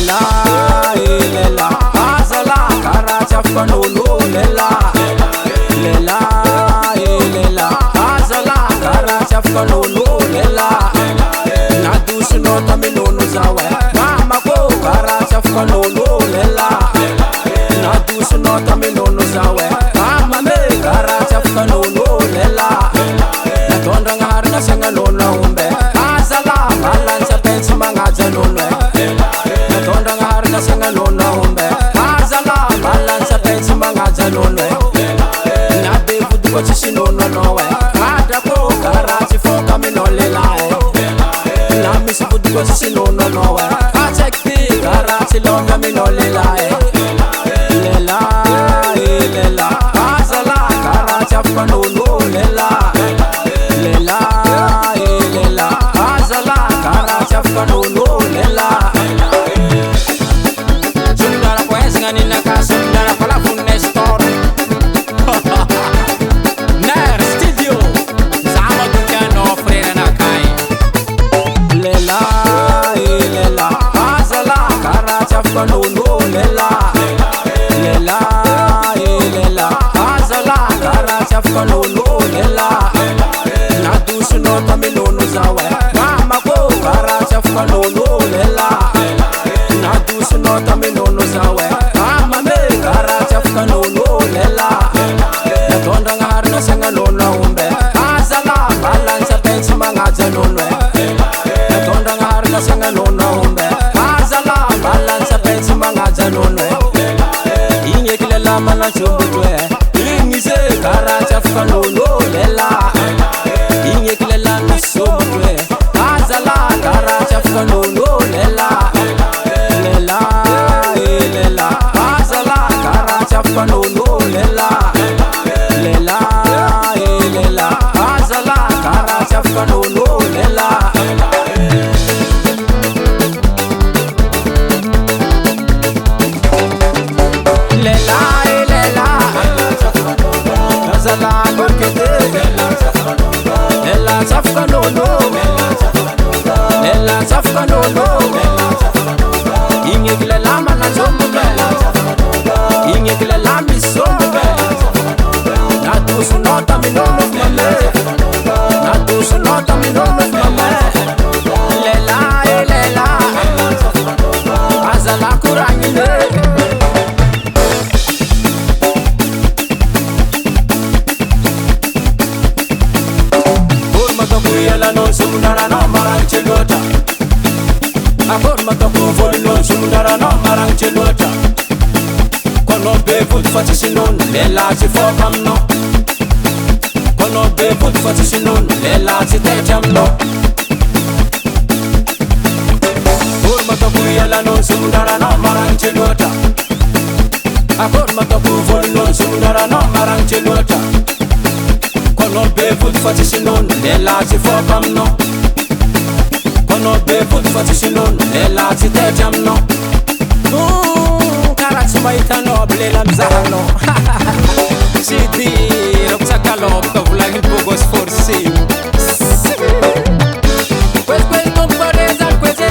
lela azala karacha fanolo lela azala karacha fanolo lela nadusu nota minono zawe mama ko karacha fanolo lela nadusu nota minono zawe mama me karacha fanolo lela natonda ngari na senga lona umbe azala balansa pensi mangaja lona natonda ngari na senga lona umbe azala balansa pensi mangaja lona nabe vudu ko chisinono nowe ada ko karachi foka minolela na misi vudu ko chisinono nowe achekti karachi longa minolela lela azala karachi fanolo lela azala karachi fanolo lela sundara kwesi ngani na kasundara pala funne store ner studio zama dukano frere na kai lela azala karachi fanolo lela azala karachi fanolo lela nadusu nota minono zawe mama ko karachi fanolo lela nadusu nota minono zawe mama me karachi fanolo lela natonda ngari na senga lona umbe azala balansa pensi mangaja lona natonda ngari na senga lona umbe azala balansa pensi mangaja lona inyekile lama na chumbutwe ingise karachi fanolo lela inyekile lama chumbutwe azala karachi fanolo lela azala karachi fanolo lela azala karachi fanolo lela azala gorkete lela safkanolo inyekile lama na chombe inyekile lami sombe nadusu nota minono mame nadusu nota minono mame lela azala kurangile la non sundara no marangchelota akor mataku voli non sundara no marangchelota kono be foot fatisinon lela ci fokam no kono be foot fatisinon lela ci tejam no akor mataku yala non sundara no marangchelota akor mataku voli non sundara no marangchelota kono be foot fatisinon lela ci fokam no kono be foot fatisinon lela ci tejam no karachi maitano blela mzahano sidi roksakalo kavulagi bogos forsi kwes kompareza kweze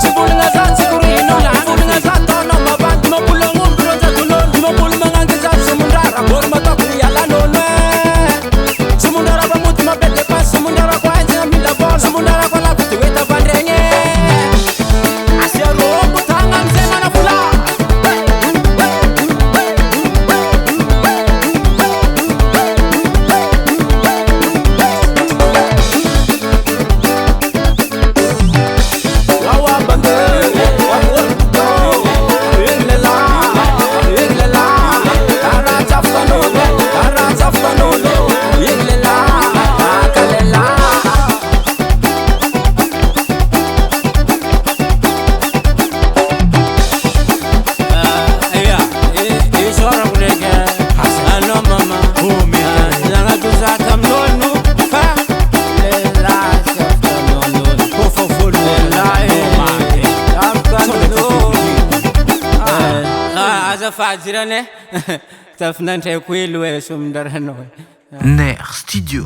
sibulunga zansi kurino la bulunga zatono maband mabulongum proza tulon mabulunga ngeza sumundara borma takuya la nonwe sumundara bamut mabete pas sumundara kwa enzina mila bol sumundara kwa la kutuweta bandrenye asia robo tanga mzena na fula fajirane tafnan tay kwelu e sum darano Ner Studio